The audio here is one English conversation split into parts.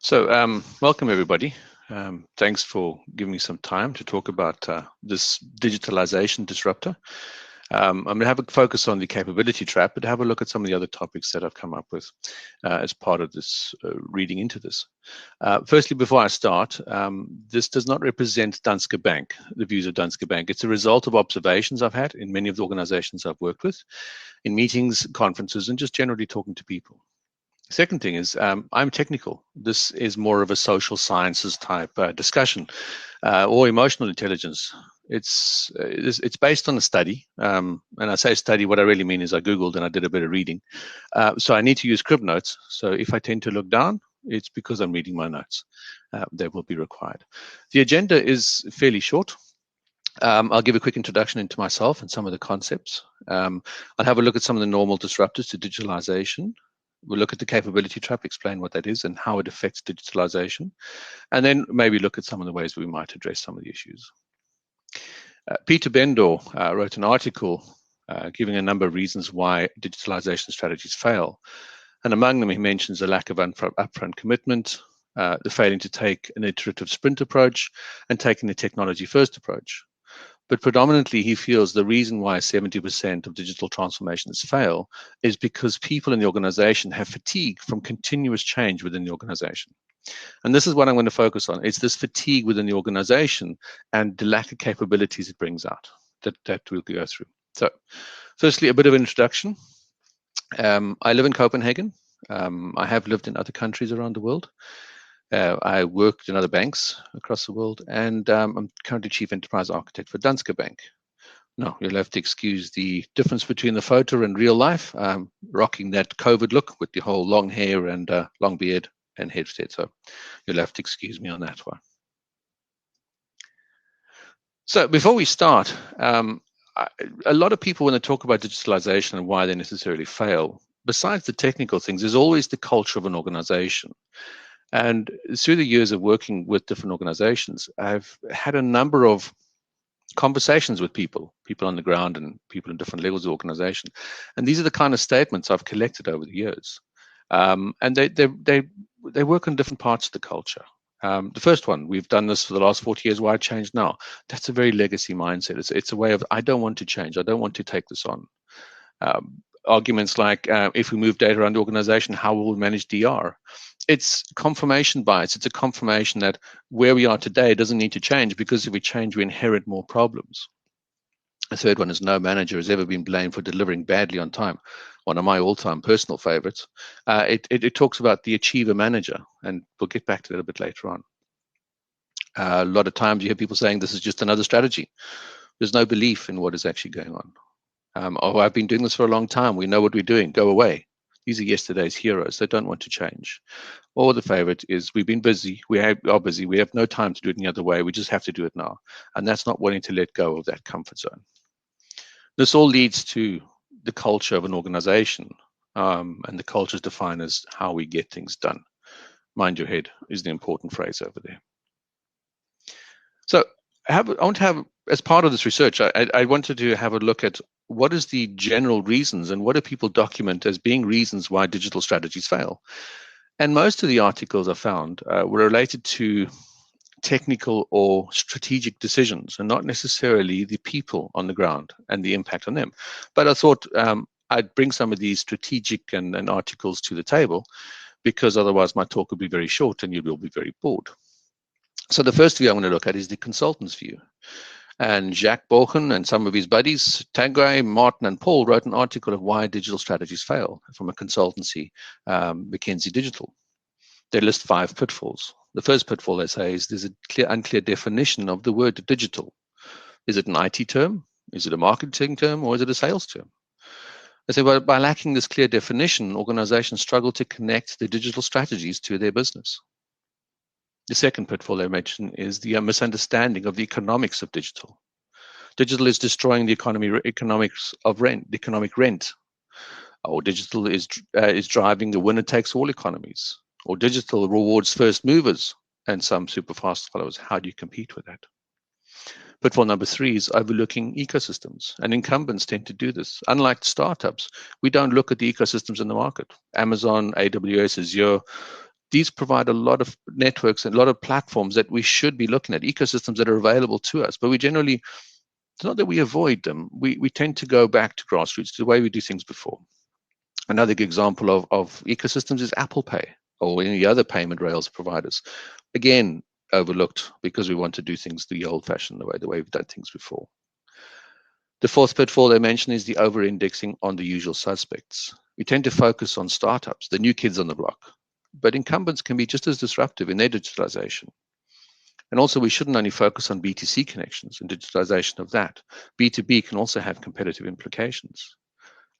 So, welcome everybody. Thanks for giving me some time to talk about this digitalization disruptor. I'm going to have a focus on the capability trap, but have a look at some of the other topics that I've come up with as part of this reading into this. Firstly, before I start, this does not represent Danske Bank, the views of Danske Bank. It's a result of observations I've had in many of the organizations I've worked with, in meetings, conferences, and just generally talking to people. Second thing is I'm technical. This is more of a social sciences type discussion or emotional intelligence. It's based on a study, and I say study, what I really mean is I Googled and I did a bit of reading. So I need to use crib notes. So if I tend to look down, it's because I'm reading my notes. They will be required. The agenda is fairly short. I'll give a quick introduction into myself and some of the concepts. I'll have a look at some of the normal disruptors to digitalization. We'll look at the capability trap, explain what that is and how it affects digitalization, and then maybe look at some of the ways we might address some of the issues. Peter Bendor wrote an article giving a number of reasons why digitalization strategies fail. And among them, he mentions a lack of upfront commitment, the failing to take an iterative sprint approach, and taking the technology first approach. But predominantly, he feels the reason why 70% of digital transformations fail is because people in the organization have fatigue from continuous change within the organization. And this is what I'm going to focus on. It's this fatigue within the organization and the lack of capabilities it brings out that we'll go through. So firstly, a bit of an introduction. I live in Copenhagen. I have lived in other countries around the world. I worked in other banks across the world, and I'm currently Chief Enterprise Architect for Danske Bank. No, you'll have to excuse the difference between the photo and real life. Rocking that COVID look with the whole long hair and long beard and headset, so you'll have to excuse me on that one. So before we start, a lot of people, when they talk about digitalization and why they necessarily fail, besides the technical things, there's always the culture of an organization. And through the years of working with different organizations, I've had a number of conversations with people on the ground and people in different levels of organization. And these are the kind of statements I've collected over the years. And they work on different parts of the culture. The first one, we've done this for the last 40 years, why change now? That's a very legacy mindset. It's a way of, I don't want to change. I don't want to take this on. Arguments like, if we move data around the organization, how will we manage DR? It's confirmation bias. It's a confirmation that where we are today doesn't need to change, because if we change, we inherit more problems. The third one is no manager has ever been blamed for delivering badly on time. One of my all-time personal favorites. It talks about the achiever manager, and we'll get back to that a bit later on. A lot of times you hear people saying this is just another strategy. There's no belief in what is actually going on. Oh, I've been doing this for a long time. We know what we're doing. Go away. These are yesterday's heroes. They don't want to change. Or the favorite is, we've been busy. We are busy. We have no time to do it any other way. We just have to do it now. And that's not wanting to let go of that comfort zone. This all leads to the culture of an organization. And the culture is defined as how we get things done. Mind your head is the important phrase over there. So I want to have, as part of this research, I wanted to have a look at what is the general reasons and what do people document as being reasons why digital strategies fail. And most of the articles I found were related to technical or strategic decisions and not necessarily the people on the ground and the impact on them. But I thought I'd bring some of these strategic and articles to the table, because otherwise my talk would be very short and you will be very bored. So the first view I'm going to look at is the consultant's view. And Jacques Bochen and some of his buddies, Tanguy, Martin, and Paul, wrote an article of why digital strategies fail from a consultancy, McKinsey Digital. They list 5 pitfalls. The first pitfall, they say, is there's a unclear definition of the word digital. Is it an IT term? Is it a marketing term? Or is it a sales term? They say, well, by lacking this clear definition, organizations struggle to connect their digital strategies to their business. The second pitfall they mention is the misunderstanding of the economics of digital. Digital is destroying the economics of rent, the economic rent. Or digital is driving the winner takes all economies. Or digital rewards first movers and some super fast followers. How do you compete with that? Pitfall number 3 is overlooking ecosystems, and incumbents tend to do this. Unlike startups, we don't look at the ecosystems in the market. Amazon, AWS, Azure, these provide a lot of networks and a lot of platforms that we should be looking at, ecosystems that are available to us. But we generally, it's not that we avoid them, we tend to go back to grassroots, to the way we do things before. Another good example of ecosystems is Apple Pay or any other payment rails providers. Again, overlooked because we want to do things the old-fashioned way we've done things before. The fourth pitfall they mention is the over-indexing on the usual suspects. We tend to focus on startups, the new kids on the block, but incumbents can be just as disruptive in their digitalization. And also, we shouldn't only focus on B2C connections and digitalization of that. B2B can also have competitive implications.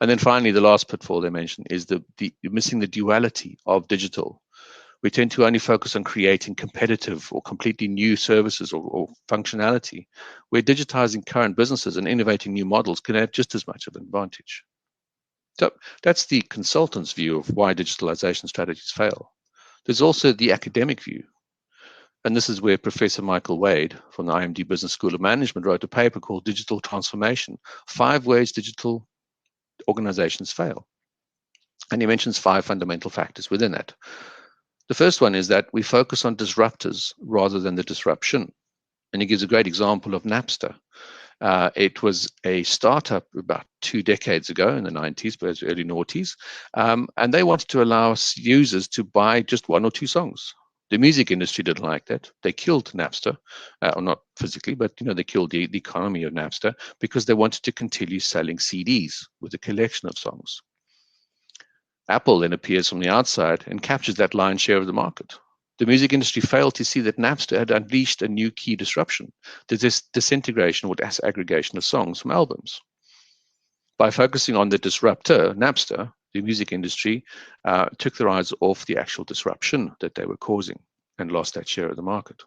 And then finally, the last pitfall they mention is the missing the duality of digital. We tend to only focus on creating competitive or completely new services or functionality, where digitizing current businesses and innovating new models can have just as much of an advantage. So that's the consultant's view of why digitalization strategies fail. There's also the academic view. And this is where Professor Michael Wade from the IMD Business School of Management wrote a paper called Digital Transformation, 5 Ways Digital Organizations Fail. And he mentions 5 fundamental factors within that. The first one is that we focus on disruptors rather than the disruption. And he gives a great example of Napster. It was a startup about 2 decades ago in the 90s, but early noughties, and they wanted to allow users to buy just 1 or 2 songs. The music industry didn't like that. They killed Napster, or not physically, but they killed the economy of Napster because they wanted to continue selling CDs with a collection of songs. Apple then appears from the outside and captures that lion's share of the market. The music industry failed to see that Napster had unleashed a new key disruption, the disintegration or disaggregation of songs from albums. By focusing on the disruptor, Napster, the music industry took their eyes off the actual disruption that they were causing and lost that share of the market.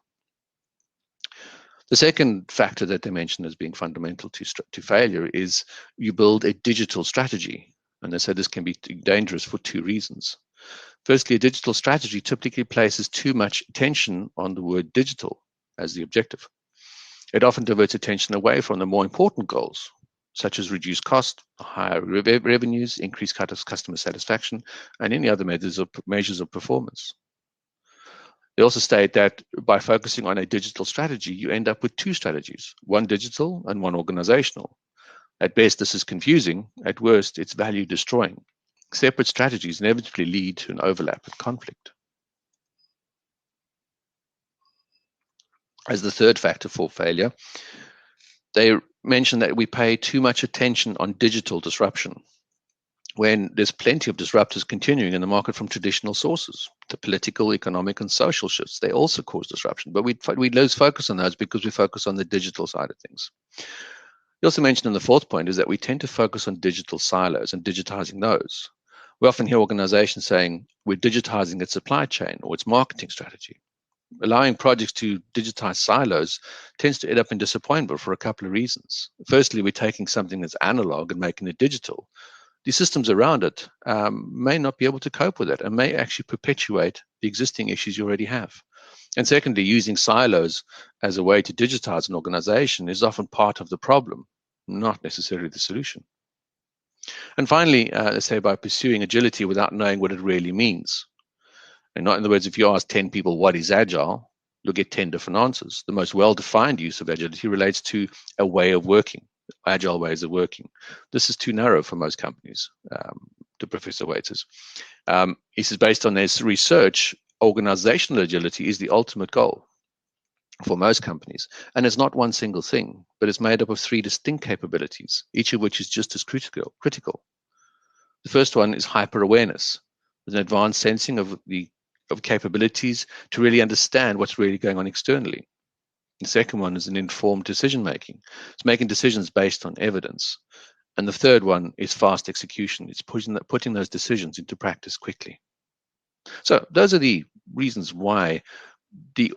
The second factor that they mention as being fundamental to failure is you build a digital strategy. And they said this can be dangerous for 2 reasons. Firstly, a digital strategy typically places too much attention on the word digital as the objective. It often diverts attention away from the more important goals, such as reduced cost, higher revenues, increased customer satisfaction, and any other measures of performance. They also state that by focusing on a digital strategy, you end up with 2 strategies, one digital and one organizational. At best, this is confusing. At worst, it's value destroying. Separate strategies inevitably lead to an overlap and conflict. As the third factor for failure, they mention that we pay too much attention on digital disruption when there's plenty of disruptors continuing in the market from traditional sources. The political, economic, and social shifts, they also cause disruption, but we lose focus on those because we focus on the digital side of things. You also mentioned in the fourth point is that we tend to focus on digital silos and digitizing those. We often hear organizations saying we're digitizing its supply chain or its marketing strategy. Allowing projects to digitize silos tends to end up in disappointment for a couple of reasons. Firstly, we're taking something that's analog and making it digital. The systems around it may not be able to cope with it and may actually perpetuate the existing issues you already have. And secondly, using silos as a way to digitize an organization is often part of the problem, not necessarily the solution. And finally, they say by pursuing agility without knowing what it really means. And not in other words, if you ask 10 people what is agile, you'll get 10 different answers. The most well-defined use of agility relates to a way of working, agile ways of working. This is too narrow for most companies, to Professor Wade says. He says, based on this research, organizational agility is the ultimate goal for most companies. And it's not one single thing, but it's made up of 3 distinct capabilities, each of which is just as critical. The first one is hyper-awareness, with an advanced sensing of capabilities to really understand what's really going on externally. The second one is an informed decision-making. It's making decisions based on evidence. And the third one is fast execution. It's putting those decisions into practice quickly. So those are the reasons why the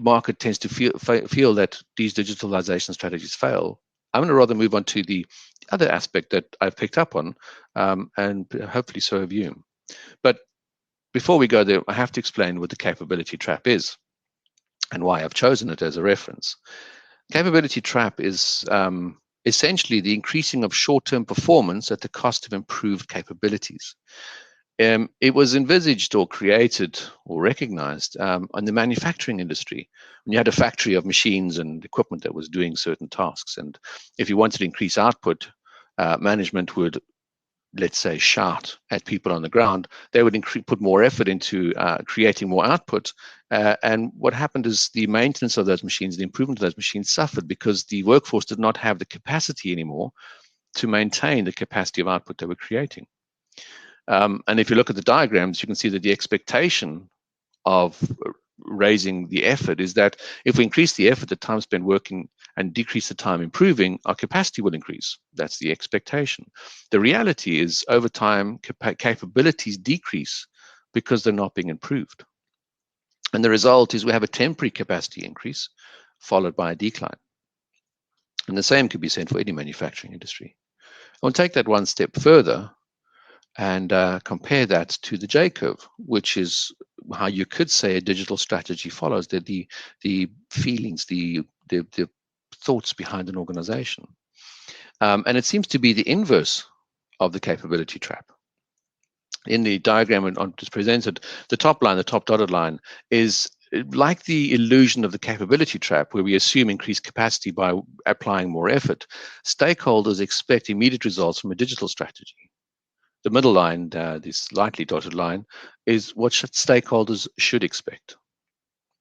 market tends to feel that these digitalization strategies fail. I'm going to rather move on to the other aspect that I've picked up on, and hopefully so have you. But before we go there, I have to explain what the capability trap is and why I've chosen it as a reference. Capability trap is essentially the increasing of short-term performance at the cost of improved capabilities. It was envisaged or created or recognized in the manufacturing industry. When you had a factory of machines and equipment that was doing certain tasks, and if you wanted to increase output, management would, let's say, shout at people on the ground. They would put more effort into creating more output. And what happened is the maintenance of those machines, the improvement of those machines suffered because the workforce did not have the capacity anymore to maintain the capacity of output they were creating. And if you look at the diagrams, you can see that the expectation of raising the effort is that if we increase the effort, the time spent working, and decrease the time improving, our capacity will increase. That's the expectation. The reality is, over time, capabilities decrease because they're not being improved. And the result is we have a temporary capacity increase followed by a decline. And the same could be said for any manufacturing industry. I want to take that one step further and compare that to the J curve, which is how you could say a digital strategy follows the feelings, the thoughts behind an organization. And it seems to be the inverse of the capability trap. In the diagram on just presented, the top line, the top dotted line, is like the illusion of the capability trap, where we assume increased capacity by applying more effort. Stakeholders expect immediate results from a digital strategy. The middle line, this lightly dotted line, is what stakeholders should expect.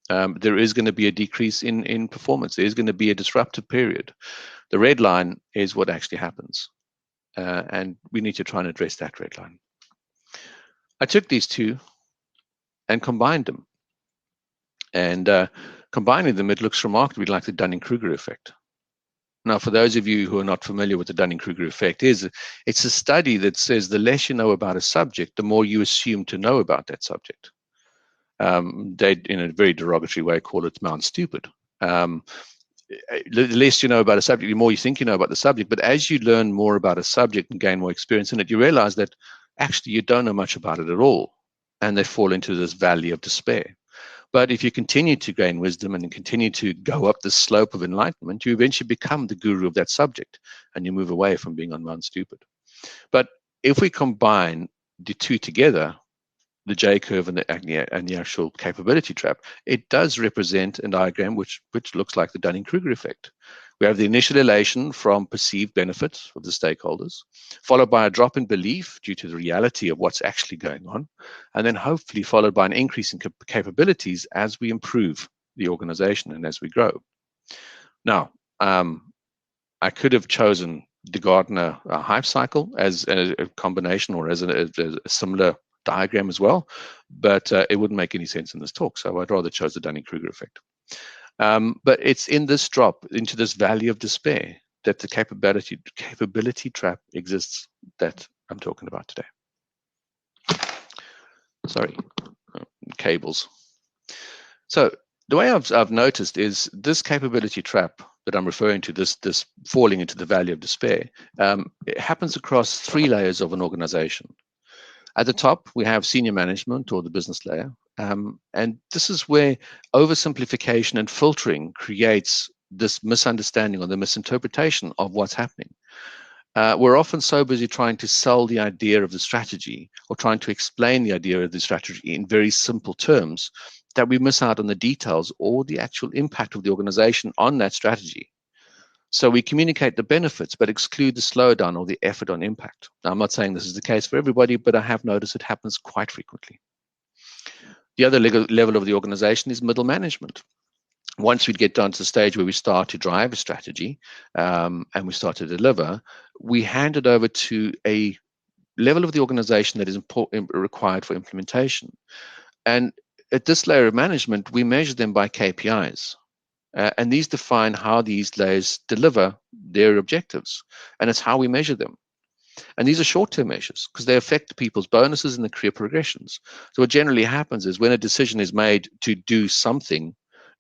There is going to be a decrease in performance. There is going to be a disruptive period. The red line is what actually happens. And we need to try and address that red line. I took these two and combined them. And combining them, it looks remarkably like the Dunning-Kruger effect. Now, for those of you who are not familiar with the Dunning-Kruger effect, it's a study that says the less you know about a subject, the more you assume to know about that subject. They, in a very derogatory way, call it Mount Stupid. The less you know about a subject, the more you think you know about the subject. But as you learn more about a subject and gain more experience in it, you realize that actually you don't know much about it at all. And they fall into this valley of despair. But if you continue to gain wisdom and continue to go up the slope of enlightenment, you eventually become the guru of that subject and you move away from being on Mount Stupid. But if we combine the two together, the J curve and the actual capability trap, it does represent a diagram which looks like the Dunning-Kruger effect. We have the initial elation from perceived benefits of the stakeholders, followed by a drop in belief due to the reality of what's actually going on, and then hopefully followed by an increase in capabilities as we improve the organization and as we grow. Now, I could have chosen the Gartner hype cycle as a combination or as a similar diagram as well, but it wouldn't make any sense in this talk, so I'd rather choose the Dunning-Kruger effect. But it's in this drop into this valley of despair that the capability trap exists that I'm talking about today. Sorry, cables. So the way I've noticed is this capability trap that I'm referring to, this falling into the valley of despair, it happens across 3 layers of an organization. At the top, we have senior management or the business layer. And this is where oversimplification and filtering creates this misunderstanding or the misinterpretation of what's happening. We're often so busy trying to sell the idea of the strategy or trying to explain the idea of the strategy in very simple terms that we miss out on the details or the actual impact of the organization on that strategy. So we communicate the benefits, but exclude the slowdown or the effort on impact. Now, I'm not saying this is the case for everybody, but I have noticed it happens quite frequently. The other level of the organization is middle management. Once we get down to the stage where we start to drive a strategy and we start to deliver, we hand it over to a level of the organization that is required for implementation. And at this layer of management, we measure them by KPIs. And these define how these layers deliver their objectives. And it's how we measure them. And these are short-term measures because they affect people's bonuses and the career progressions. So what generally happens is when a decision is made to do something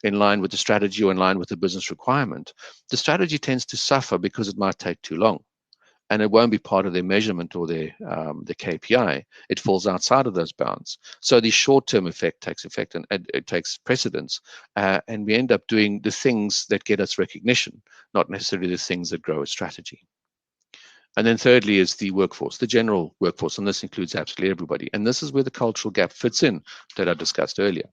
in line with the strategy or in line with the business requirement, the strategy tends to suffer because it might take too long. and it won't be part of their measurement or their KPI. It falls outside of those bounds. So the short-term effect and it takes precedence, and we end up doing the things that get us recognition, not necessarily the things that grow a strategy. And then thirdly is the workforce, the general workforce, and this includes absolutely everybody. And this is where the cultural gap fits in that I discussed earlier.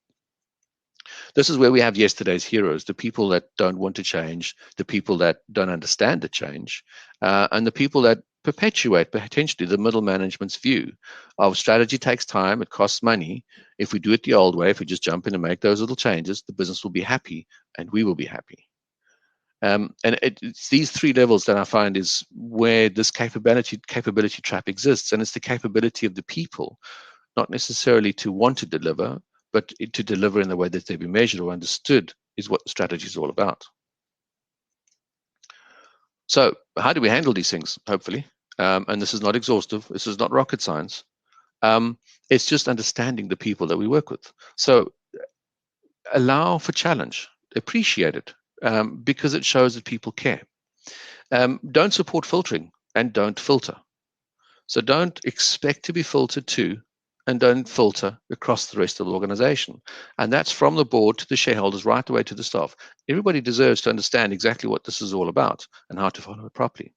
This is where we have yesterday's heroes, the people that don't want to change, the people that don't understand the change, and the people that perpetuate potentially the middle management's view of strategy takes time, it costs money. If we do it the old way, if we just jump in and make those little changes, the business will be happy and we will be happy. And it's these three levels that I find is where this capability trap exists, and it's the capability of the people, not necessarily to want to deliver, but to deliver in the way that they be measured or understood is what the strategy is all about. So how do we handle these things? Hopefully, and this is not exhaustive. This is not rocket science. It's just understanding the people that we work with. So allow for challenge, appreciate it, because it shows that people care. Don't support filtering and don't filter. So don't expect to be filtered to, and don't filter across the rest of the organization. And that's from the board to the shareholders, right the way to the staff. Everybody deserves to understand exactly what this is all about and how to follow it properly.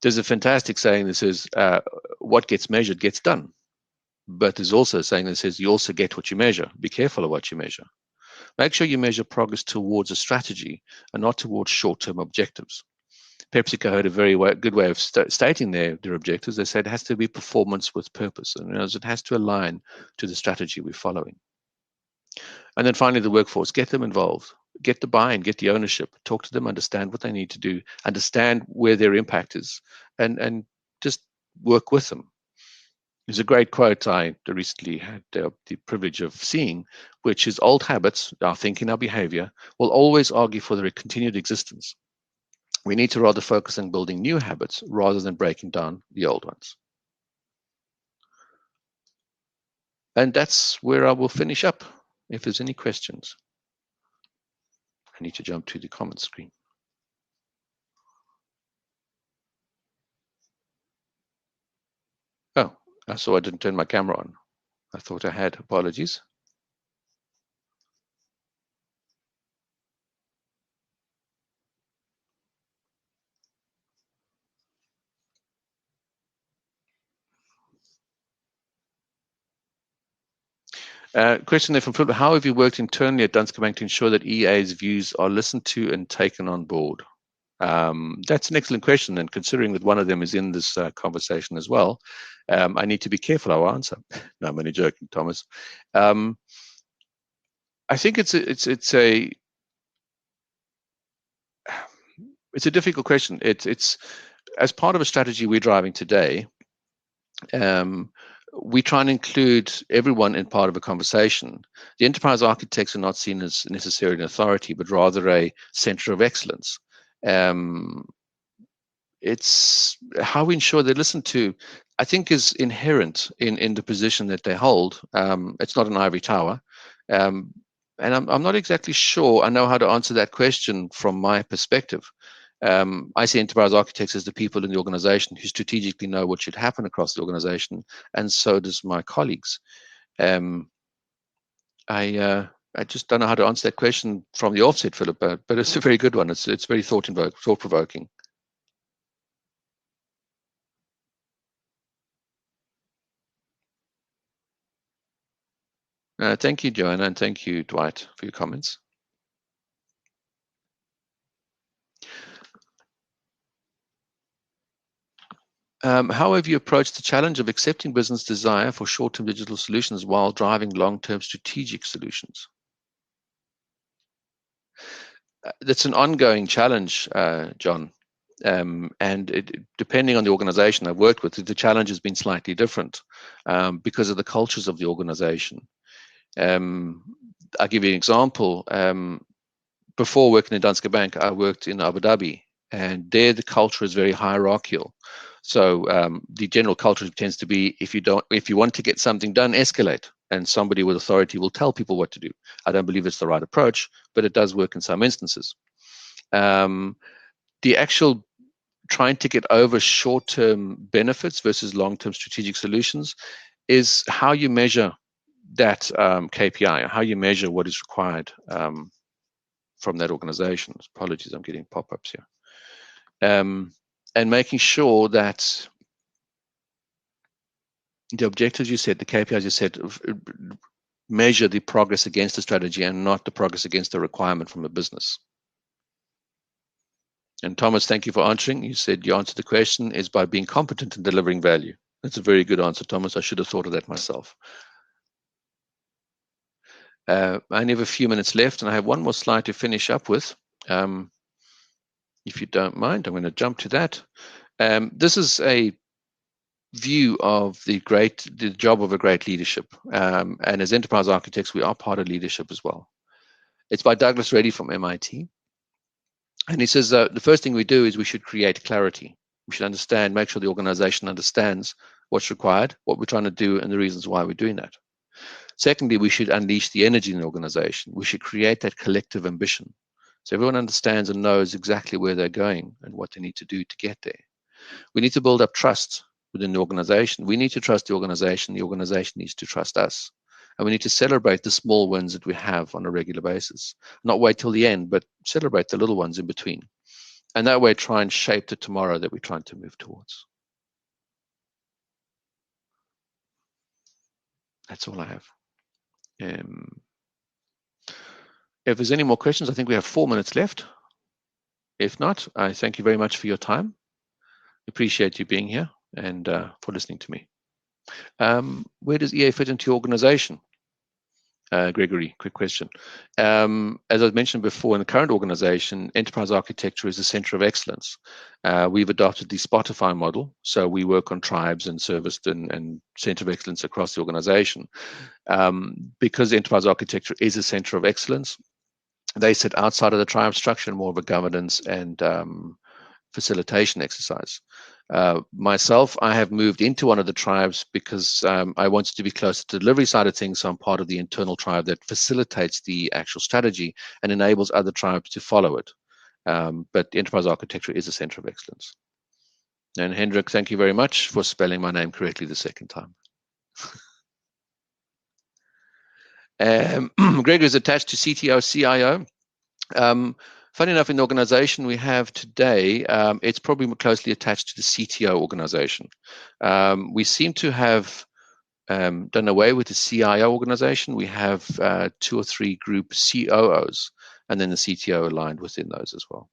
There's a fantastic saying that says, what gets measured gets done. But there's also a saying that says, you also get what you measure. Be careful of what you measure. Make sure you measure progress towards a strategy and not towards short-term objectives. PepsiCo had a very good way of stating their objectives. They said it has to be performance with purpose, and it has to align to the strategy we're following. And then finally, the workforce, get them involved, get the buy-in, get the ownership, talk to them, understand what they need to do, understand where their impact is, and just work with them. There's a great quote I recently had the privilege of seeing, which is old habits, our thinking, our behavior, will always argue for their continued existence. We need to rather focus on building new habits rather than breaking down the old ones. And that's where I will finish up. If there's any questions, I need to jump to the comments screen. Oh, I saw I didn't turn my camera on. I thought I had. Apologies. Question there from Philip. How have you worked internally at Danske Bank to ensure that EA's views are listened to and taken on board? That's an excellent question, and considering that one of them is in this conversation as well, I need to be careful how I answer. No, I'm only joking, Thomas. I think it's a difficult question. It's as part of a strategy we're driving today. We try and include everyone in part of a conversation. The enterprise architects are not seen as necessarily an authority, but rather a center of excellence. It's how we ensure they're listened to, I think, is inherent in the position that they hold. It's not an ivory tower. And I'm not exactly sure I know how to answer that question from my perspective. I see enterprise architects as the people in the organization who strategically know what should happen across the organization, and so does my colleagues. I just don't know how to answer that question from the offset, Philip, but it's a very good one. It's very thought-provoking. Thank you, Joanna, and thank you, Dwight, for your comments. How have you approached the challenge of accepting business desire for short-term digital solutions while driving long-term strategic solutions? That's an ongoing challenge, John. And depending on the organization I've worked with, the challenge has been slightly different because of the cultures of the organization. I'll give you an example. Before working in Danske Bank, I worked in Abu Dhabi, and there the culture is very hierarchical. So the general culture tends to be, if you want to get something done, escalate, and somebody with authority will tell people what to do. I don't believe it's the right approach, but it does work in some instances. The actual trying to get over short-term benefits versus long-term strategic solutions is how you measure that KPI, how you measure what is required from that organization. Apologies, I'm getting pop-ups here. And making sure that the objectives you set, the KPIs you set, measure the progress against the strategy and not the progress against the requirement from a business. And Thomas, thank you for answering. You said you answered the question is by being competent in delivering value. That's a very good answer, Thomas. I should have thought of that myself. I only have a few minutes left, and I have one more slide to finish up with. If you don't mind, I'm going to jump to that. This is a view of the job of a great leadership. And as enterprise architects, we are part of leadership as well. It's by Douglas Reddy from MIT. And he says the first thing we do is we should create clarity. We should understand, make sure the organization understands what's required, what we're trying to do, and the reasons why we're doing that. Secondly, we should unleash the energy in the organization. We should create that collective ambition. So everyone understands and knows exactly where they're going and what they need to do to get there. We need to build up trust within the organization. We need to trust the organization needs to trust us. And we need to celebrate the small wins that we have on a regular basis. Not wait till the end, but celebrate the little ones in between. And that way try and shape the tomorrow that we're trying to move towards. That's all I have. If there's any more questions, I think we have 4 minutes left. If not, I thank you very much for your time. Appreciate you being here and for listening to me. Where does EA fit into your organization? Gregory, quick question. As I mentioned before, in the current organization, enterprise architecture is the center of excellence. We've adopted the Spotify model, so we work on tribes and service and center of excellence across the organization. Because enterprise architecture is a center of excellence, they sit outside of the tribe structure and more of a governance and facilitation exercise. Myself, I have moved into one of the tribes because I wanted to be closer to the delivery side of things. So I'm part of the internal tribe that facilitates the actual strategy and enables other tribes to follow it. But enterprise architecture is a center of excellence. And Hendrik, thank you very much for spelling my name correctly the second time. Gregor is attached to CTO, CIO. Funny enough, in the organization we have today, it's probably more closely attached to the CTO organization. We seem to have done away with the CIO organization. We have 2 or 3 group COOs, and then the CTO aligned within those as well.